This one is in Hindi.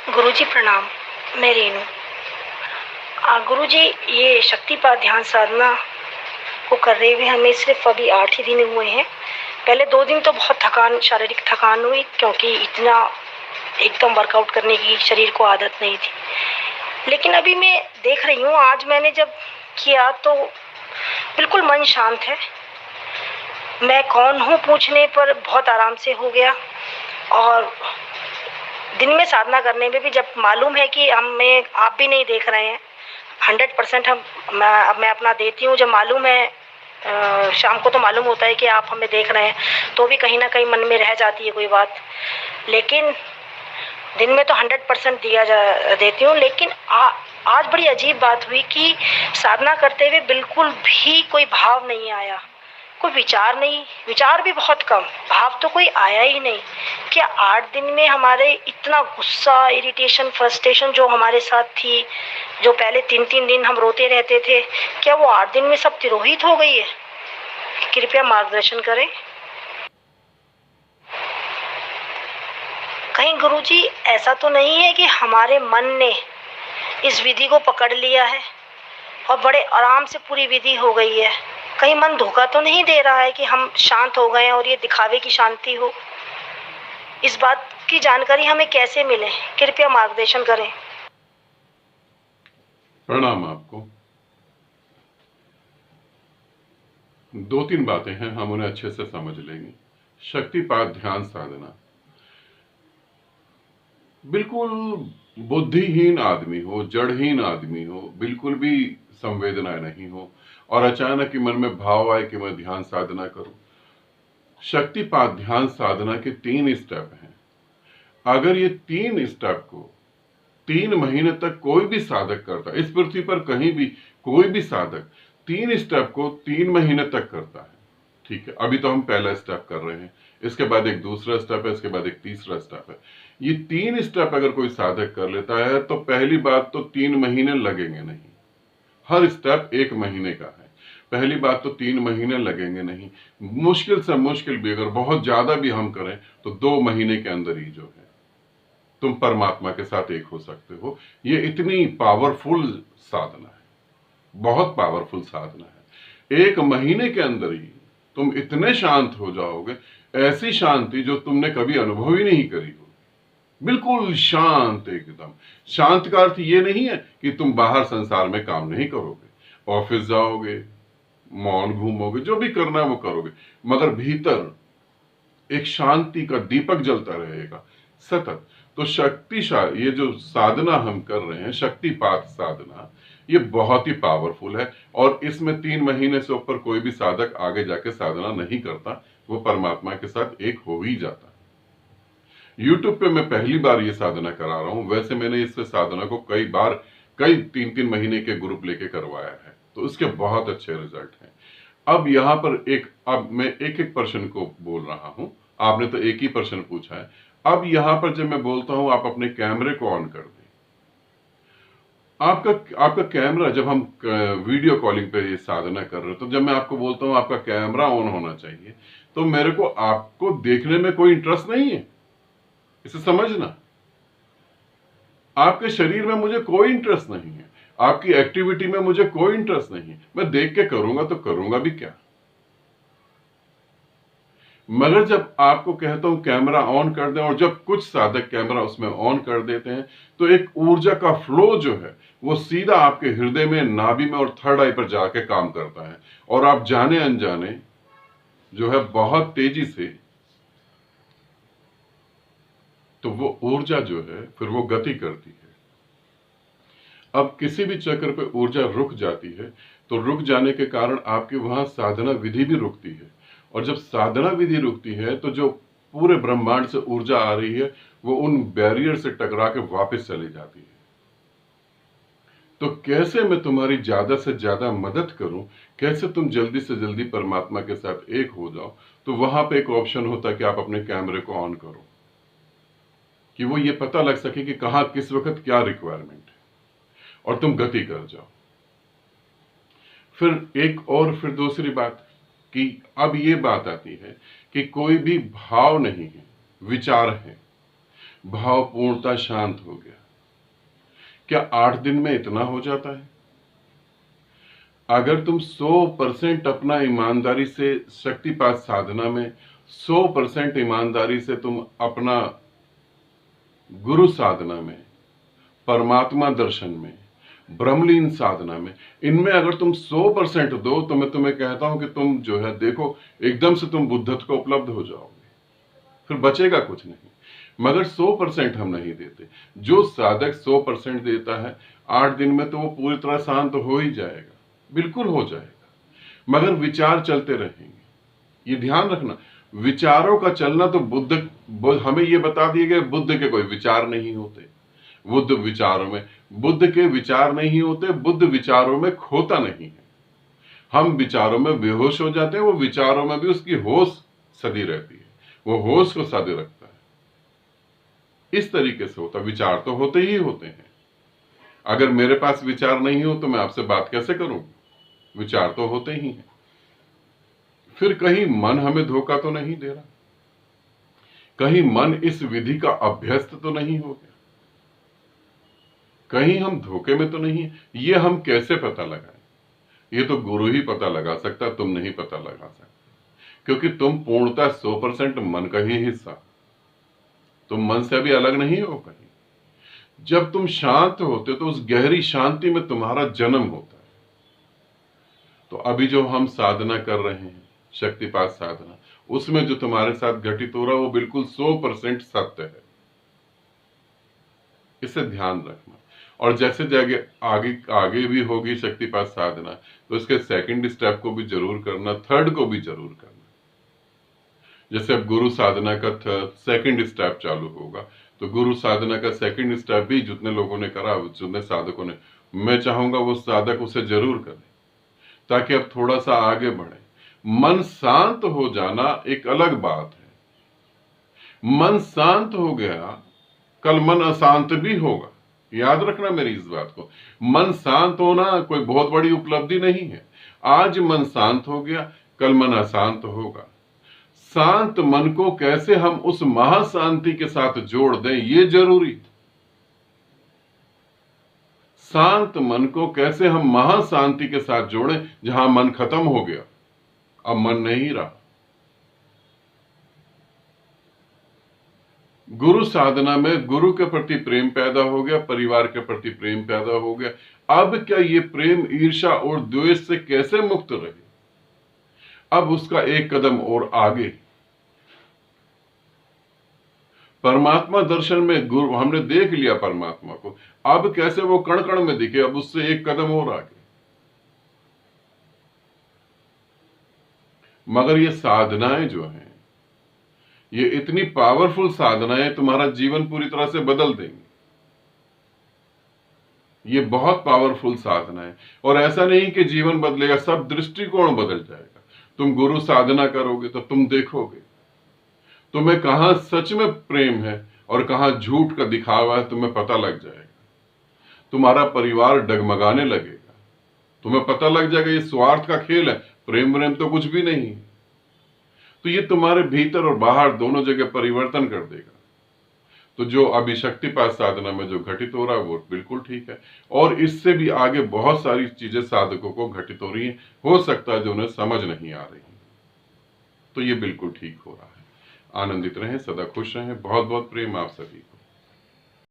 गुरुजी प्रणाम। मैं रेनू। गुरुजी, ये शक्तिपात ध्यान साधना को कर रहे हुए हमें सिर्फ अभी 8 ही दिन हुए हैं। पहले 2 दिन तो बहुत शारीरिक थकान हुई, क्योंकि इतना एकदम वर्कआउट करने की शरीर को आदत नहीं थी। लेकिन अभी मैं देख रही हूँ, आज मैंने जब किया तो बिल्कुल मन शांत है। मैं कौन हूँ पूछने पर बहुत आराम से हो गया। और दिन में साधना करने में भी जब मालूम है कि आप भी नहीं देख रहे हैं, 100% मैं अपना देती हूँ। जब मालूम है शाम को तो मालूम होता है कि आप हमें देख रहे हैं, तो भी कहीं ना कहीं मन में रह जाती है कोई बात। लेकिन दिन में तो 100% देती हूँ। लेकिन आज बड़ी अजीब बात हुई कि साधना करते हुए बिल्कुल भी कोई भाव नहीं आया, कोई विचार नहीं, विचार भी बहुत कम, भाव तो कोई आया ही नहीं। क्या 8 दिन में हमारे इतना गुस्सा, इरिटेशन, फ्रस्ट्रेशन जो हमारे साथ थी, जो पहले 3-3 दिन हम रोते रहते थे, क्या वो 8 दिन में सब तिरोहित हो गई है? कृपया मार्गदर्शन करें। कहीं गुरुजी ऐसा तो नहीं है कि हमारे मन ने इस विधि को पकड़ लिया है और बड़े आराम से पूरी विधि हो गई है? कहीं मन धोखा तो नहीं दे रहा है कि हम शांत हो गए और ये दिखावे की शांति हो? इस बात की जानकारी हमें कैसे मिले? कृपया मार्गदर्शन करें। प्रणाम आपको। 2-3 बातें हैं, हम उन्हें अच्छे से समझ लेंगे। शक्तिपात ध्यान साधना, बिल्कुल बुद्धिहीन आदमी हो, जड़हीन आदमी हो, बिल्कुल भी संवेदना नहीं हो और अचानक ही मन में भाव आए कि मैं ध्यान साधना करूं। शक्तिपात ध्यान साधना के 3 स्टेप हैं। अगर ये 3 स्टेप को 3 महीने तक कोई भी साधक करता है, इस पृथ्वी पर कहीं भी कोई भी साधक 3 स्टेप को 3 महीने तक करता है, ठीक है। अभी तो हम पहला स्टेप कर रहे हैं, इसके बाद एक दूसरा स्टेप है, इसके बाद एक तीसरा स्टेप है। ये 3 स्टेप अगर कोई साधक कर लेता है तो पहली बात तो 3 महीने लगेंगे नहीं। हर स्टेप 1 महीने का है। पहली बात तो 3 महीने लगेंगे नहीं। मुश्किल से मुश्किल भी, अगर बहुत ज्यादा भी हम करें तो 2 महीने के अंदर ही जो है तुम परमात्मा के साथ एक हो सकते हो। ये इतनी पावरफुल साधना है, बहुत पावरफुल साधना है। 1 महीने के अंदर ही तुम इतने शांत हो जाओगे, ऐसी शांति जो तुमने कभी अनुभव ही नहीं करी हो। बिल्कुल शांत, एकदम शांत का अर्थ ये नहीं है कि तुम बाहर संसार में काम नहीं करोगे, ऑफिस जाओगे, मॉल घूमोगे, जो भी करना है वो करोगे, मगर भीतर एक शांति का दीपक जलता रहेगा सतत। तो शक्तिशाली ये जो साधना हम कर रहे हैं, शक्तिपात साधना, ये बहुत ही पावरफुल है और इसमें 3 महीने से ऊपर कोई भी साधक आगे जाके साधना नहीं करता, वो परमात्मा के साथ एक हो ही जाता है। यूट्यूब पे मैं पहली बार ये साधना करा रहा हूं, वैसे मैंने इस साधना को कई बार, कई 3-3 महीने के ग्रुप लेके करवाया है, तो उसके बहुत अच्छे रिजल्ट हैं। अब यहाँ पर अब मैं एक एक प्रश्न को बोल रहा हूं, आपने तो एक ही प्रश्न पूछा है। अब यहां पर जब मैं बोलता हूं आप अपने कैमरे को ऑन कर दें। आपका कैमरा, जब हम वीडियो कॉलिंग पे ये साधना कर रहे हो, तो जब मैं आपको बोलता हूं आपका कैमरा ऑन होना चाहिए, तो मेरे को आपको देखने में कोई इंटरेस्ट नहीं है, इसे समझना। आपके शरीर में मुझे कोई इंटरेस्ट नहीं है, आपकी एक्टिविटी में मुझे कोई इंटरेस्ट नहीं है। मैं देख के करूंगा तो करूंगा भी क्या। मगर जब आपको कहता हूं कैमरा ऑन कर दें, और जब कुछ साधक कैमरा उसमें ऑन कर देते हैं, तो एक ऊर्जा का फ्लो जो है वो सीधा आपके हृदय में, नाभि में और थर्ड आई पर जाके काम करता है, और आप जाने अनजाने जो है बहुत तेजी से, तो वो ऊर्जा जो है फिर वो गति करती है। अब किसी भी चक्र पे ऊर्जा रुक जाती है, तो रुक जाने के कारण आपकी वहां साधना विधि भी रुकती है, और जब साधना विधि रुकती है तो जो पूरे ब्रह्मांड से ऊर्जा आ रही है वो उन बैरियर से टकरा के वापस चली जाती है। तो कैसे मैं तुम्हारी ज्यादा से ज्यादा मदद करूं, कैसे तुम जल्दी से जल्दी परमात्मा के साथ एक हो जाओ, तो वहां पे एक ऑप्शन होता है कि आप अपने कैमरे को ऑन करो, कि वो ये पता लग सके कि कहां किस वक्त क्या रिक्वायरमेंट है, और तुम गति कर जाओ। फिर दूसरी बात कि अब ये बात आती है कि कोई भी भाव नहीं है, विचार है। भाव पूर्णता शांत हो गया, क्या 8 दिन में इतना हो जाता है? अगर तुम 100% अपना ईमानदारी से शक्तिपात साधना में, 100% ईमानदारी से तुम अपना गुरु साधना में, परमात्मा दर्शन में, ब्रह्मलीन साधना में, इनमें अगर तुम 100% दो तो मैं तुम्हें कहता हूं कि तुम जो है देखो एकदम से तुम बुद्धत्व को उपलब्ध हो जाओगे, फिर बचेगा कुछ नहीं। मगर 100% हम नहीं देते। जो साधक 100% देता है 8 दिन में तो वो पूरी तरह शांत हो ही जाएगा, बिल्कुल हो जाएगा। मगर विचार चलते रहेंगे, ये ध्यान रखना। विचारों का चलना तो हमें ये बता दिए गए बुद्ध के कोई विचार नहीं होते। बुद्ध के विचार नहीं होते, बुद्ध विचारों में खोता नहीं है। हम विचारों में बेहोश हो जाते हैं, वो विचारों में भी उसकी होश सदी रहती है, वो होश को सदी रखता है। इस तरीके से होता। विचार तो होते ही होते हैं। अगर मेरे पास विचार नहीं हो तो मैं आपसे बात कैसे करूं? विचार तो होते ही हैं। फिर कहीं मन हमें धोखा तो नहीं दे रहा? कहीं मन इस विधि का अभ्यस्त तो नहीं हो गया? कहीं हम धोखे में तो नहीं? ये हम कैसे पता लगाएं? ये तो गुरु ही पता लगा सकता, तुम नहीं पता लगा सकते, क्योंकि तुम पूर्णतः 100% मन का ही हिस्सा, तुम मन से भी अलग नहीं हो कहीं। जब तुम शांत होते तो उस गहरी शांति में तुम्हारा जन्म होता है। तो अभी जो हम साधना कर रहे हैं, शक्तिपात साधना, उसमें जो तुम्हारे साथ घटित हो रहा है वो बिल्कुल 100% सत्य है। इसे ध्यान रखना। और जैसे जगह आगे भी होगी शक्तिपात साधना तो इसके सेकंड स्टेप को भी जरूर करना, थर्ड को भी जरूर करना। जैसे अब गुरु साधना का सेकंड स्टेप चालू होगा तो गुरु साधना का सेकंड स्टेप भी जितने लोगों ने करा, जितने साधकों ने, मैं चाहूंगा वो साधक उसे जरूर करे ताकि अब थोड़ा सा आगे बढ़े। मन शांत हो जाना एक अलग बात है। मन शांत हो गया, कल मन अशांत भी होगा। याद रखना मेरी इस बात को। मन शांत होना कोई बहुत बड़ी उपलब्धि नहीं है। आज मन शांत हो गया, कल मन अशांत होगा। शांत मन को कैसे हम उस महाशांति के साथ जोड़ दें, ये जरूरी। शांत मन को कैसे हम महाशांति के साथ जोड़ें, जहां मन खत्म हो गया, अब मन नहीं रहा। गुरु साधना में गुरु के प्रति प्रेम पैदा हो गया, परिवार के प्रति प्रेम पैदा हो गया। अब क्या ये प्रेम ईर्ष्या और द्वेष से कैसे मुक्त रहे? अब उसका एक कदम और आगे। परमात्मा दर्शन में गुरु हमने देख लिया परमात्मा को, अब कैसे वो कण कण में दिखे, अब उससे एक कदम और आगे। मगर ये साधनाएं जो हैं, ये इतनी पावरफुल साधनाएं तुम्हारा जीवन पूरी तरह से बदल देंगी। ये बहुत पावरफुल साधना है। और ऐसा नहीं कि जीवन बदलेगा, सब दृष्टिकोण बदल जाएगा। तुम गुरु साधना करोगे तो तुम देखोगे तुम्हें कहां सच में प्रेम है और कहां झूठ का दिखावा है, तुम्हें पता लग जाएगा। तुम्हारा परिवार डगमगाने लगेगा, तुम्हें पता लग जाएगा ये स्वार्थ का खेल है, प्रेम तो कुछ भी नहीं है। तो ये तुम्हारे भीतर और बाहर दोनों जगह परिवर्तन कर देगा। तो जो अभी शक्तिपात साधना में जो घटित हो रहा है वो बिल्कुल ठीक है। और इससे भी आगे बहुत सारी चीजें साधकों को घटित हो रही हैं, हो सकता है जो उन्हें समझ नहीं आ रही। तो ये बिल्कुल ठीक हो रहा है। आनंदित रहें, सदा खुश रहें। बहुत बहुत प्रेम आप सभी को।